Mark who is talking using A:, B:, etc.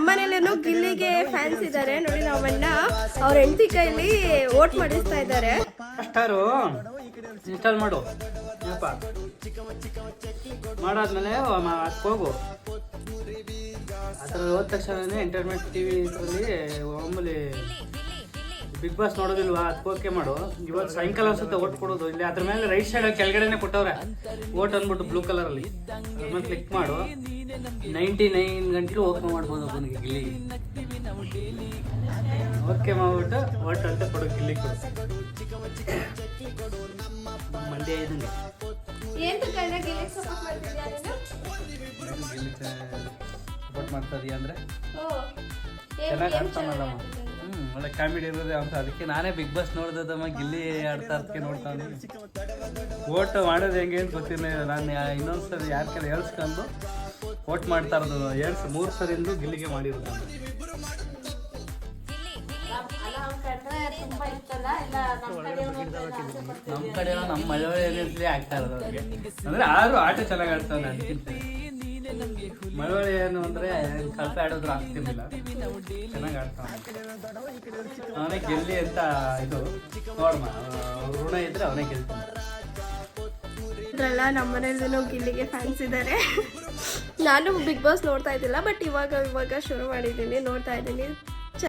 A: ನಮ್ಮನೇಲೇನು ಗಿಲ್ಲಿಗೆ fans ಇದ್ದಾರೆ ನೋಡಿ. ನಮ್ಮಣ್ಣ ಅವ್ರ ಹೆಂಡತಿ ಕೈಲಿ ಓಟ್ ಮಾಡಿಸ್ತಾ ಇದ್ದಾರೆ.
B: ಸ್ಟಾರು ಇನ್ಸ್ಟಾಲ್ ಮಾಡು ಮಾಡಾದ್ಮೇಲೆ ಹೋಗು. ಆ ಥರ ಹೋದ ತಕ್ಷಣನೇ ಎಂಟರ್ಟೈನ್ಮೆಂಟ್ ಟಿವಿ ಇದರಲ್ಲಿ ಮಾಮೂಲಿ ಬಿಗ್ ಬಾಸ್ ನೋಡೋದಿಲ್ವಾ, ಅದಕ್ಕೆ ಓಕೆ ಮಾಡು. ಇವತ್ತು ಸಾಯಂಕಾಲ ಅನ್ಸುತ್ತೆ ಓಟ್ ಕೊಡೋದು. ಇಲ್ಲಿ ಅದ್ರ ಮೇಲೆ ರೈಟ್ ಸೈಡ್ ಕೆಳಗಡೆನೆ ಕೊಟ್ಟವ್ರೆ ಓಟ್ ಅಂದ್ಬಿಟ್ಟು ಬ್ಲೂ ಕಲರಲ್ಲಿ. ಅದ್ರ ಕ್ಲಿಕ್ ಮಾಡು. 99 ಗಂಟೆಗೆ ಓಕೆ ಮಾಡ್ಬೋದು ಒಬ್ಬನಿಗೆ ಗಿಲ್ಲಿಗೆ. ಓಕೆ ಮಾಡ್ಬಿಟ್ಟು ಓಟ್ ಅಂತ ಕೊಡು ಗಿಲ್ಲಿ ಕೊಡು. ಮಂಡ್ಯ ಇದಂಗೆ ಸಪೋರ್ಟ್ ಮಾಡ್ತಾ ಇದೀಯ ಅಂದ್ರೆ ಚೆನ್ನಾಗಿ ಆಡ್ತಾನಲ್ಲಮ್ಮ. ಒಳ್ಳೆ ಕಾಮಿಡಿ ಇರೋದೇ ಅಂತ. ಅದಕ್ಕೆ ನಾನೇ ಬಿಗ್ ಬಾಸ್ ನೋಡ್ದಮ್ಮ ಗಿಲ್ಲಿ ಆಡ್ತಾ ಅದಕ್ಕೆ ನೋಡ್ತಾನೆ. ಓಟ್ ಮಾಡೋದು ಹೆಂಗೆ ಅಂತ ಗೊತ್ತಿರಲಿಲ್ಲ. ನಾನು ಇನ್ನೊಂದ್ಸರಿ ಯಾರ ಕಡೆ ಹೇಳ್ಸ್ಕೊಂಡು ಓಟ್ ಮಾಡ್ತಾ ಇರೋದು 3 ಸರಿಯಿಂದ ಗಿಲ್ಲಿಗೆ ಮಾಡಿರೋದು. ನಮ್ಮ ಕಡೆ ನಮ್ಮ ಮಳವಳ್ಳಿ ಆಗ್ತಾ ಇರೋದು ಅವ್ರಿಗೆ. ಅಂದ್ರೆ ಆದ್ರೂ ಆಟ ಚೆನ್ನಾಗಿ ಆಡ್ತಾನೆ. ಅದಕ್ಕಿಂತ ಮಳವಳ್ಳಿ ಏನು ಅಂದ್ರೆ ಕಲ್ಪೆ ಆಡೋದ್ರು ಆಗ್ತಿರ್ಲಿಲ್ಲ, ಚೆನ್ನಾಗಿ ಆಡ್ತಾನೆ. ಅವನೇ ಗೆಲ್ಲಿ ಅಂತ ಇದು ನೋಡ್ಮ, ಋಣ ಇದ್ರೆ ಅವನೇ ಗೆಲ್ತಾನೆ.
A: ಇದ್ರಲ್ಲ ನಮ್ಮನೇಲೂ ಗಿಲ್ಲಿಗೆ ಫ್ಯಾನ್ಸ್ ಇದ್ದಾರೆ. ನಾನು ಬಿಗ್ ಬಾಸ್ ನೋಡ್ತಾ ಇದ್ದಿಲ್ಲ, ಬಟ್ ಇವಾಗ ಶುರು ಮಾಡಿದ್ದೀನಿ, ನೋಡ್ತಾ ಇದ್ದೀನಿ.